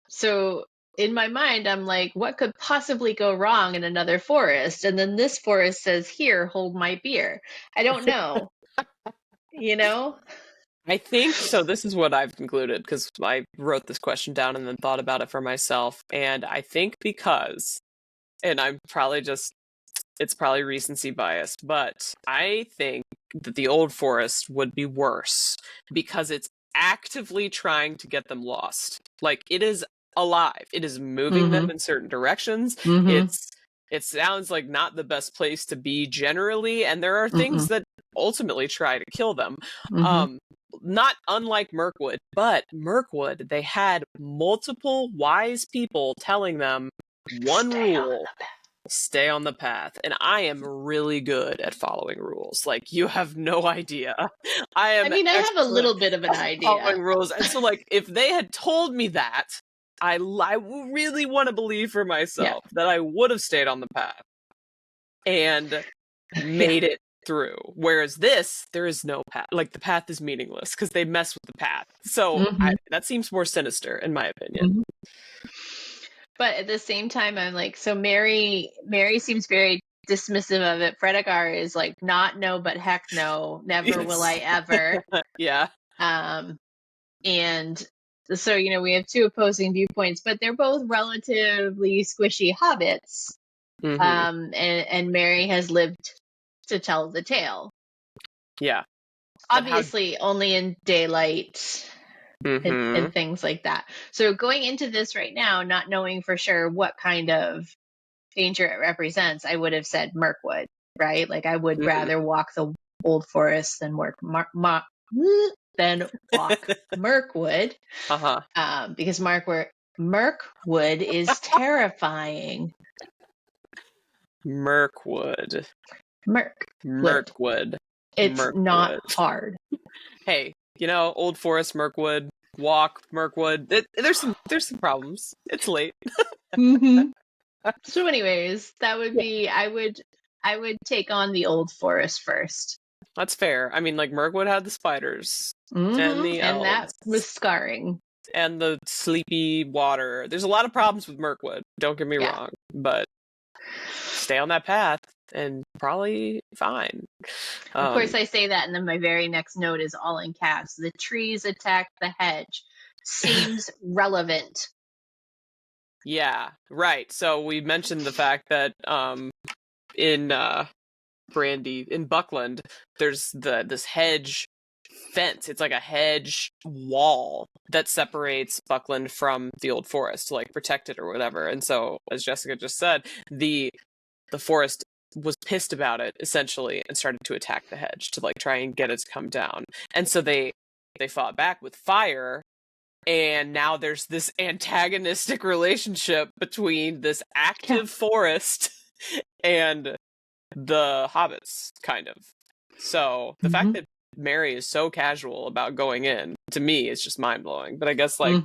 so in my mind, I'm like, what could possibly go wrong in another forest? And then this forest says, here, hold my beer. I don't know. You know? I think so. This is what I've concluded because I wrote this question down and then thought about it for myself. And I think because, and I'm probably it's probably recency bias, but I think that the Old Forest would be worse because it's actively trying to get them lost. Like, it is alive. It is moving them in certain directions. It sounds like not the best place to be generally, and there are things that ultimately try to kill them. Not unlike Mirkwood, but Mirkwood, they had multiple wise people telling them one rule: stay on the path. And I am really good at following rules. Like, you have no idea. I have a little bit of an idea. Following rules. And so, like, if they had told me that, I really want to believe for myself that I would have stayed on the path and made it through. Whereas there is no path. Like, the path is meaningless because they mess with the path. So that seems more sinister, in my opinion. But at the same time, I'm like, so Mary seems very dismissive of it. Fredegar is like, not no, but heck no, never will I ever. Yeah. And so, we have two opposing viewpoints, but they're both relatively squishy hobbits. And Mary has lived to tell the tale. Yeah. Obviously, only in daylight. And things like that. So going into this right now, not knowing for sure what kind of danger it represents, I would have said Mirkwood, right? Like, I would rather walk the Old Forest than walk Mirkwood. Because Mirkwood is terrifying. Mirkwood. It's not hard. Hey, Old Forest, Mirkwood, walk, Mirkwood. There's some problems. It's late. Mm-hmm. So anyways, that would be, I would take on the old forest first. That's fair. I mean, like, Mirkwood had the spiders and Mm-hmm. the And that elves was scarring. and the sleepy water. There's a lot of problems with Mirkwood, don't get me Yeah. wrong, but stay on that path and probably fine. Of course, I say that, and then my very next note is all in caps. The trees attack the hedge. Seems relevant. Yeah, right. So we mentioned the fact that in Brandy, in Buckland, there's this hedge fence. It's like a hedge wall that separates Buckland from the old forest to like protect it or whatever. And so, as Jessica just said, the forest was pissed about it essentially and started to attack the hedge to like try and get it to come down. And so they fought back with fire. And now there's this antagonistic relationship between this active forest and the hobbits, kind of. So the fact that Mary is so casual about going in, to me, is just mind-blowing. But I guess, like,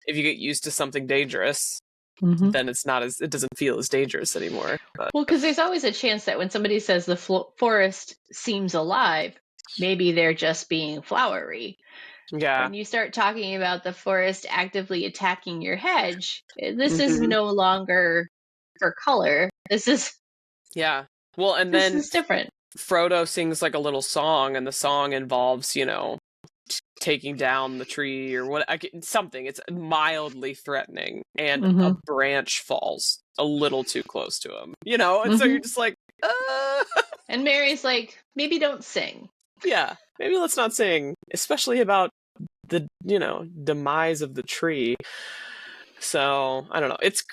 if you get used to something dangerous, then it doesn't feel as dangerous anymore. But. Well, because there's always a chance that when somebody says the forest seems alive, maybe they're just being flowery. Yeah. When you start talking about the forest actively attacking your hedge, this is no longer for color. This is Well, and this then is different. Frodo sings like a little song, and the song involves, taking down the tree or what, something. It's mildly threatening, and a branch falls a little too close to him. And so you're just like, And Mary's like, maybe don't sing. Yeah, maybe let's not sing, especially about the demise of the tree. So I don't know. It's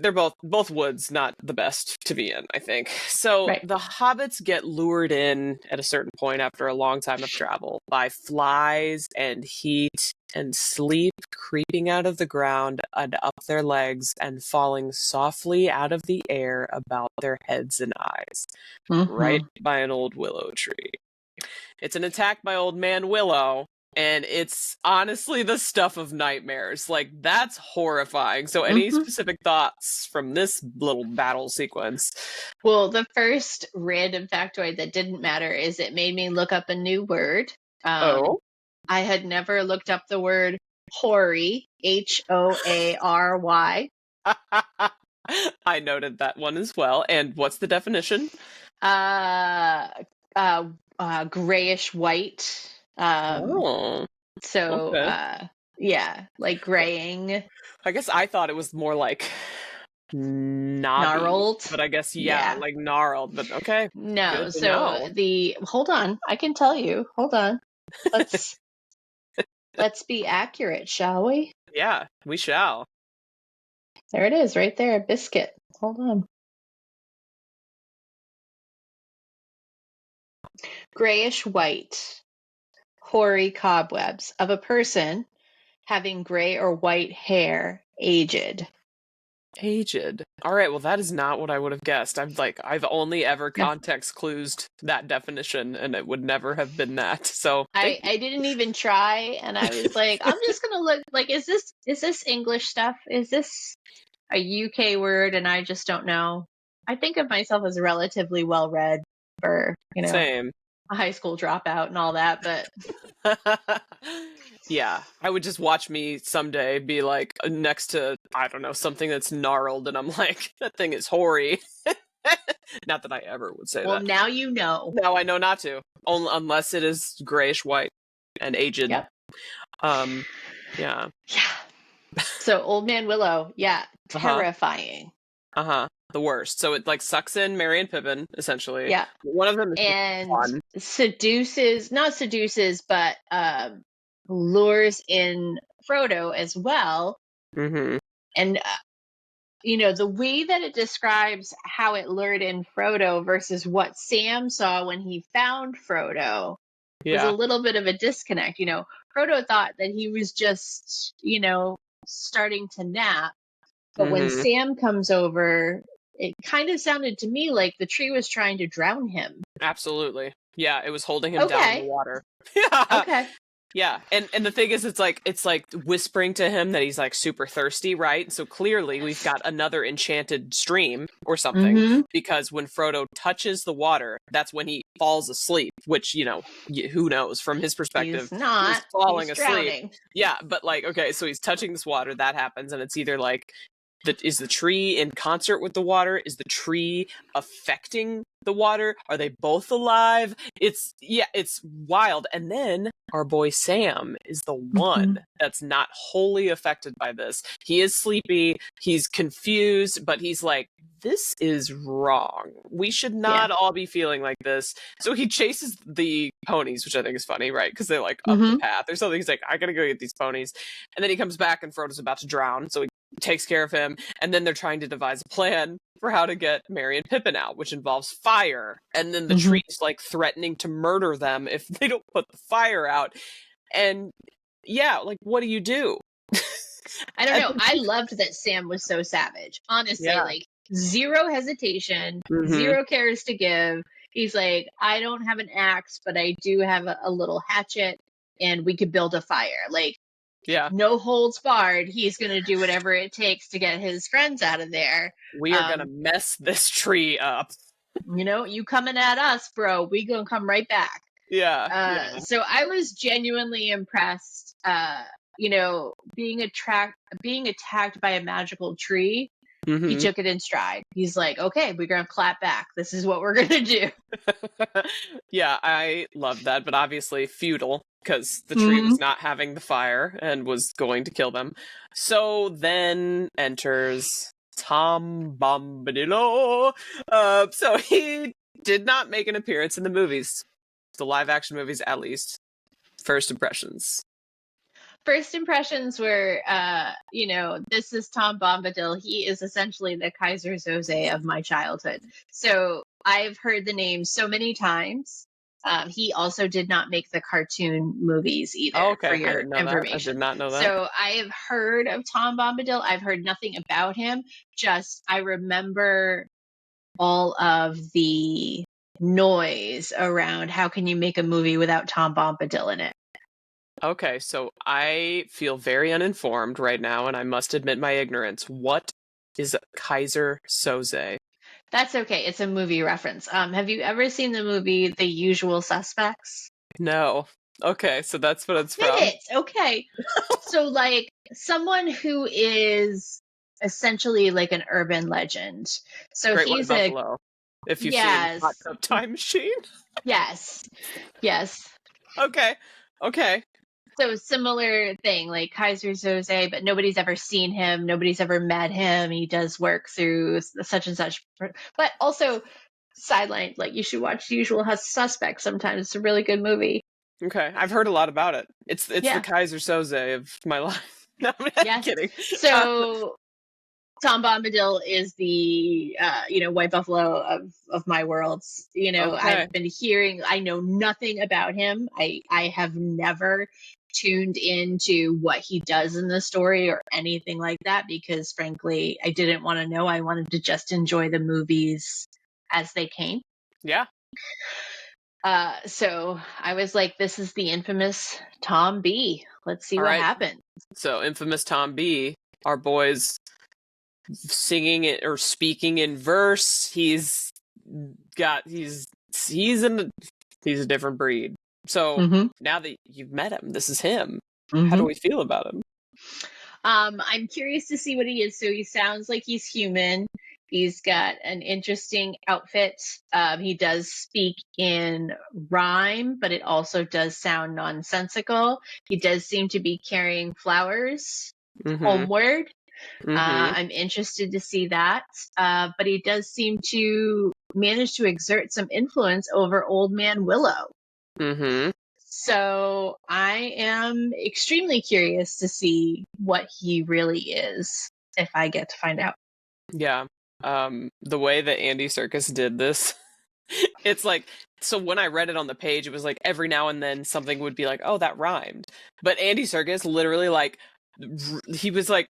they're both woods not the best to be in, I think. So the hobbits get lured in at a certain point after a long time of travel by flies and heat and sleep creeping out of the ground and up their legs and falling softly out of the air about their heads and eyes, right by an old willow tree. It's an attack by Old Man Willow, and it's honestly the stuff of nightmares. Like, that's horrifying. So any specific thoughts from this little battle sequence? Well, the first random factoid that didn't matter is it made me look up a new word. I had never looked up the word hoary, Hoary. I noted that one as well. And what's the definition? Grayish white. Like graying. I guess I thought it was more like gnarled, but I guess like gnarled. But okay, no. So hold on, I can tell you. Hold on, let's be accurate, shall we? Yeah, we shall. There it is, right there, a biscuit. Hold on. Grayish white, hoary cobwebs of a person having gray or white hair, aged. All right, well, that is not what I would have guessed. I've only ever context cluesed that definition, and it would never have been that. So I didn't even try, and I was like, I'm just gonna look. Like, is this English stuff? Is this a UK word? And I just don't know. I think of myself as relatively well read for same. A high school dropout and all that, but yeah, I would just watch me someday be like next to, I don't know, something that's gnarled, and I'm like, that thing is hoary. Not that I ever would say that. Well, now you know. Now I know not to, unless it is grayish white and aged. Yep. Yeah. So Old Man Willow, terrifying. The worst. So it like sucks in Merry and Pippin, essentially. Yeah. One of them is and not seduces, but lures in Frodo as well. And the way that it describes how it lured in Frodo versus what Sam saw when he found Frodo was a little bit of a disconnect. Frodo thought that he was just, starting to nap. But when Sam comes over, it kind of sounded to me like the tree was trying to drown him. Absolutely. Yeah, it was holding him down in the water. Yeah. Okay. Yeah, and the thing is, it's like whispering to him that he's like super thirsty, right? So clearly we've got another enchanted stream or something, Mm-hmm. because when Frodo touches the water, that's when he falls asleep. Which, you know, who knows? From his perspective, He's not. he's falling He's asleep. drowning. Yeah, but like, okay, so he's touching this water, that happens, and it's either like is the tree in concert with the water? Is the tree affecting the water? Are they both alive? It's wild. And then our boy Sam is the Mm-hmm. one that's not wholly affected by this. He is sleepy, he's confused, but he's like, this is wrong. We should Yeah. not all be feeling like this. So he chases the ponies, which I think is funny, right? Because they're like up the Mm-hmm. path or something. He's like, I gotta go get these ponies. And then he comes back and Frodo's about to drown. So he takes care of him, and then they're trying to devise a plan for how to get Merry and Pippin out, which involves fire. And then the Mm-hmm. tree's like threatening to murder them if they don't put the fire out. And yeah, like, what do you do? I don't know. I loved that Sam was so savage. Honestly, Yeah. like zero hesitation, Mm-hmm. zero cares to give. He's like, I don't have an axe, but I do have a little hatchet, and we could build a fire. Like, Yeah. no holds barred. He's going to do whatever it takes to get his friends out of there. We are gonna mess this tree up. You know, you coming at us, bro. We gonna come right back. Yeah. So I was genuinely impressed. You know, being attacked by a magical tree, Mm-hmm. he took it in stride. He's like, okay, we're gonna clap back. This is what we're gonna do. Yeah, I love that, but obviously futile, because the tree was not having the fire and was going to kill them. So then enters Tom Bombadil. So he did not make an appearance in the movies, the live action movies at least. First impressions. First impressions were, you know, this is Tom Bombadil. He is essentially the Kaiser Soze of my childhood. So I've heard the name so many times. He also did not make the cartoon movies either, Oh, okay. for I your didn't know information. that. I did not know that. So I have heard of Tom Bombadil. I've heard nothing about him. Just I remember all of the noise around how can you make a movie without Tom Bombadil in it. Okay, so I feel very uninformed right now, and I must admit my ignorance. What is Kaiser Soze? That's okay. It's a movie reference. Have you ever seen the movie The Usual Suspects? No. Okay, so that's what it's from. It. Okay. So, like, someone who is essentially like an urban legend. So Great White he's a Buffalo. If you've yes, seen Hot Tub Time Machine. yes, yes. Okay. So similar thing, like Kaiser Soze, but nobody's ever seen him. Nobody's ever met him. He does work through such and such. But also, sideline, like you should watch Usual Suspects sometimes. It's a really good movie. Okay, I've heard a lot about it. It's Yeah. the Kaiser Soze of my life. No, I'm Yes. kidding. So Tom Bombadil is the you know, White Buffalo of my worlds. You know, Okay. I've been hearing. I know nothing about him. I have never tuned into what he does in the story or anything like that because, frankly, I didn't want to know. I wanted to just enjoy the movies as they came. Yeah. So I was like, this is the infamous Tom B. Let's see All what right. happens. So infamous Tom B, our boy's singing it or speaking in verse. He's a different breed. So now that you've met him, this is him. How do we feel about him? I'm curious to see what he is. So he sounds like he's human. He's got an interesting outfit. He does speak in rhyme, but it also does sound nonsensical. He does seem to be carrying flowers homeward. I'm interested to see that. But he does seem to manage to exert some influence over Old Man Willow. So I am extremely curious to see what he really is if I get to find out. Yeah. The way that Andy Serkis did this, it's like, so when I read it on the page, it was like every now and then something would be like, oh, that rhymed. But Andy Serkis literally, like, he was like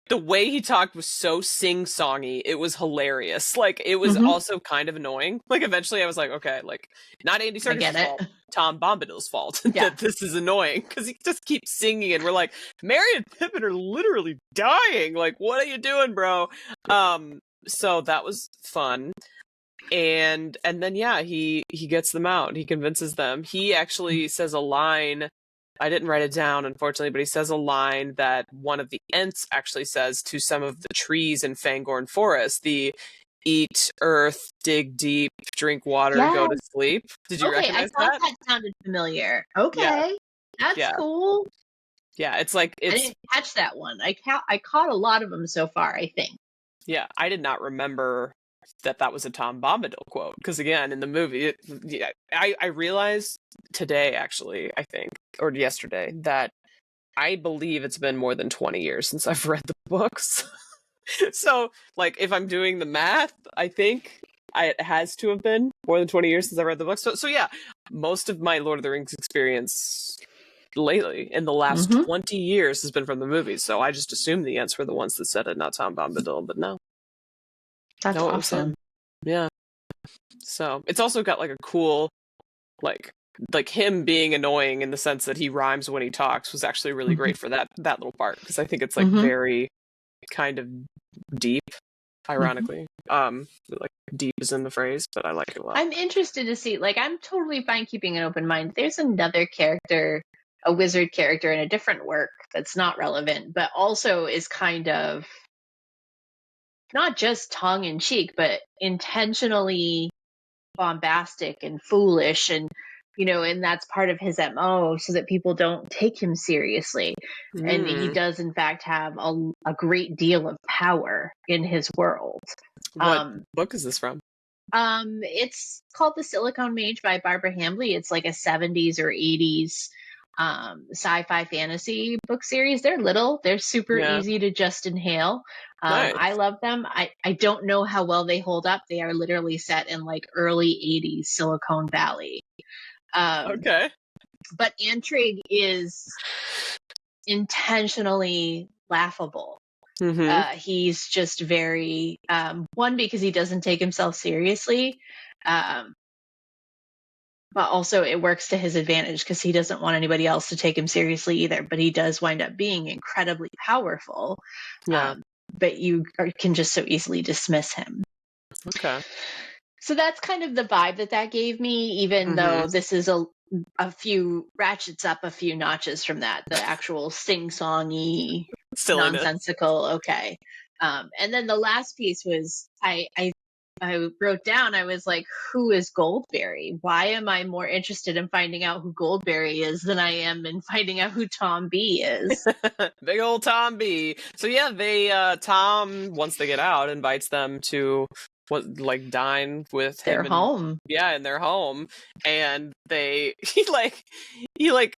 the way he talked was so sing-songy. It was hilarious. Like, it was also kind of annoying. Like, eventually I was like, okay, like, not Andy I get Serkis' it. fault, Tom Bombadil's fault Yeah. that this is annoying, because he just keeps singing, and we're like, Mary and Pippin are literally dying. Like, what are you doing, bro? So that was fun. And then yeah, he gets them out. He convinces them. He actually says a line. I didn't write it down, unfortunately, but he says a line that one of the Ents actually says to some of the trees in Fangorn Forest. The eat earth, dig deep, drink water, go to Yes. sleep. Did you Okay, I recognize thought that? that sounded familiar. Yeah, Okay, that's yeah, cool. yeah. It's like I it's didn't catch that one. I caught a lot of them so far, I think. yeah. I did not remember that was a Tom Bombadil quote, because again, in the movie, yeah, I realized today, actually, I think, or yesterday, that I believe it's been more than 20 years since I've read the books. So, like, if I'm doing the math, I think it has to have been more than 20 years since I read the book. So yeah, most of my Lord of the Rings experience lately, in the last 20 years, has been from the movies. So I just assumed the Ents were the ones that said it, not Tom Bombadil, but no. That's No, it was him. awesome. Yeah. So it's also got like a cool, like him being annoying in the sense that he rhymes when he talks was actually really great for that little part, because I think it's like very kind of deep, ironically. Like, deep is in the phrase, but I like it a lot. I'm interested to see, like, I'm totally fine keeping an open mind. There's another character, a wizard character in a different work that's not relevant, but also is kind of not just tongue in cheek, but intentionally bombastic and foolish, and and that's part of his MO, so that people don't take him seriously. And he does in fact have a great deal of power in his world. What book is this from? It's called The Silicon Mage by Barbara Hambly. It's like a 70s or 80s sci-fi fantasy book series. They're little, they're super easy to just inhale. Nice. I love them. I don't know how well they hold up. They are literally set in like early 80s Silicon Valley. Okay. But Antrig is intentionally laughable. He's just very one, because he doesn't take himself seriously, but also it works to his advantage because he doesn't want anybody else to take him seriously either. But he does wind up being incredibly powerful. But you can just so easily dismiss him. Okay. So that's kind of the vibe that gave me, even though this is a few ratchets up a few notches from that, the actual sing-songy, nonsensical. Okay. And then the last piece was I wrote down, I was like, who is Goldberry? Why am I more interested in finding out who Goldberry is than I am in finding out who Tom B is? Big old Tom B. So yeah, they Tom, once they get out, invites them to dine with their him home. Yeah, in their home, and he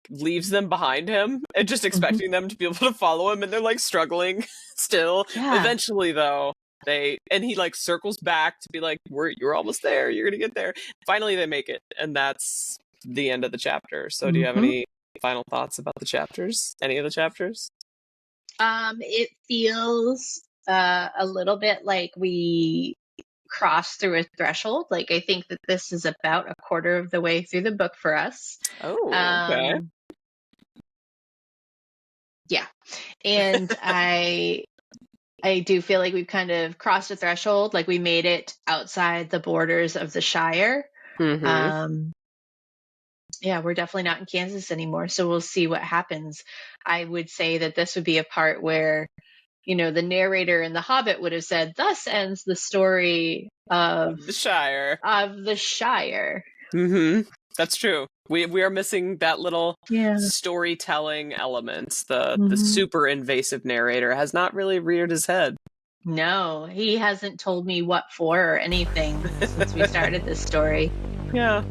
leaves them behind him, and just expecting them to be able to follow him, and they're like struggling still. Yeah. Eventually, though, he circles back to be like, you're almost there, you're gonna get there. Finally, they make it, and that's the end of the chapter. So, do you have any final thoughts about the chapters? Any of the chapters? It feels a little bit like we crossed through a threshold. Like, I think that this is about a quarter of the way through the book for us. Oh, okay. Yeah. And I do feel like we've kind of crossed a threshold, like we made it outside the borders of the Shire. Yeah, we're definitely not in Kansas anymore, so we'll see what happens. I would say that this would be a part where, the narrator in The Hobbit would have said, thus ends the story of the Shire. That's true. We are missing that little storytelling element. The super invasive narrator has not really reared his head. No, he hasn't told me what for or anything since we started this story. Yeah,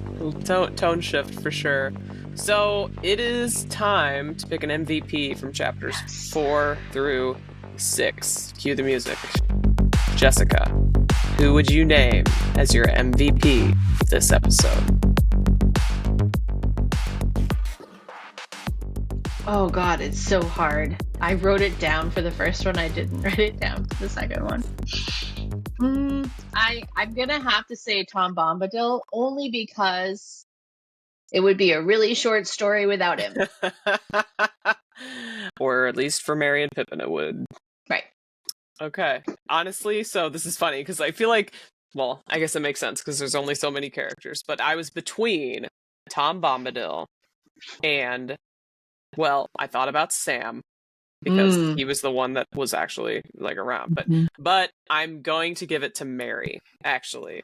tone shift for sure. So it is time to pick an MVP from chapters 4 through 6. Cue the music. Jessica, who would you name as your MVP this episode? Oh God, it's so hard. I wrote it down for the first one. I didn't write it down for the second one. I'm gonna have to say Tom Bombadil only because it would be a really short story without him. Or at least for Merry and Pippin it would. Right. Okay. Honestly, so this is funny because I feel like, well, I guess it makes sense because there's only so many characters, but I was between Tom Bombadil and, well, I thought about Sam because he was the one that was actually like around, but I'm going to give it to Merry, actually.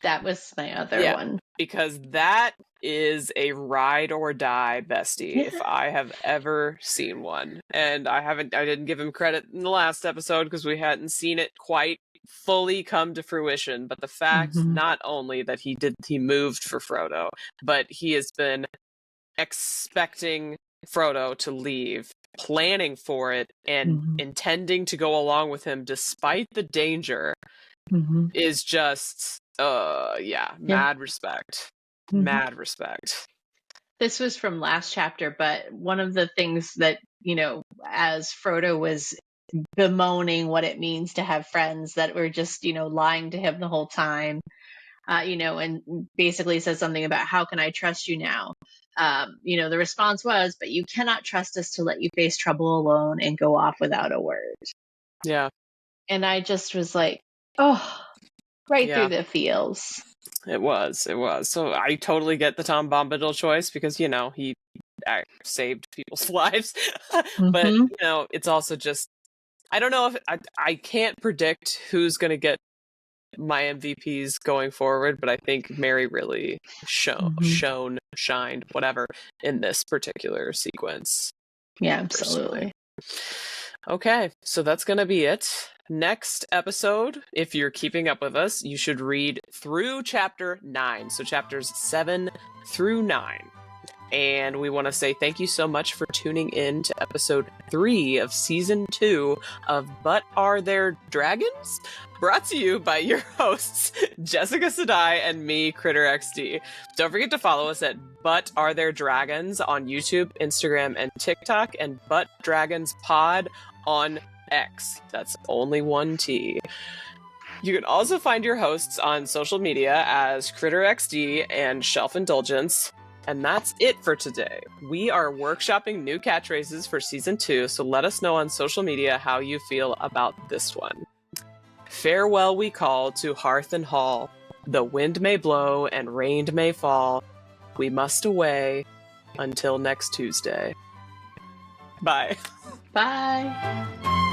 That was my other one. Because that is a ride or die bestie if I have ever seen one. And I didn't give him credit in the last episode because we hadn't seen it quite fully come to fruition. But the fact not only that he moved for Frodo, but he has been expecting Frodo to leave, planning for it, and intending to go along with him despite the danger is just mad respect. Mad respect. This was from last chapter, but one of the things that, as Frodo was bemoaning what it means to have friends that were just, lying to him the whole time, and basically says something about how can I trust you now? The response was, but you cannot trust us to let you face trouble alone and go off without a word. Yeah. And I just was like, oh, right through the feels. It was. So I totally get the Tom Bombadil choice because, he saved people's lives. But, it's also just, I don't know if I can't predict who's going to get my MVPs going forward, but I think Merry really shined, whatever, in this particular sequence. Yeah, absolutely. Okay, so that's going to be it. Next episode, if you're keeping up with us, you should read through chapter 9. So chapters 7 through 9. And we want to say thank you so much for tuning in to episode 3 of season 2 of But Are There Dragons? Brought to you by your hosts, Jessica Sadai and me, Kritter XD. Don't forget to follow us at But Are There Dragons on YouTube, Instagram, and TikTok, and But Dragons Pod on X. That's only one T. You can also find your hosts on social media as Kritter XD and Shelf Indulgence. And that's it for today. We are workshopping new catchphrases for season 2, so let us know on social media how you feel about this one. Farewell we call to hearth and hall. The wind may blow and rain may fall. We must away until next Tuesday. Bye. Bye.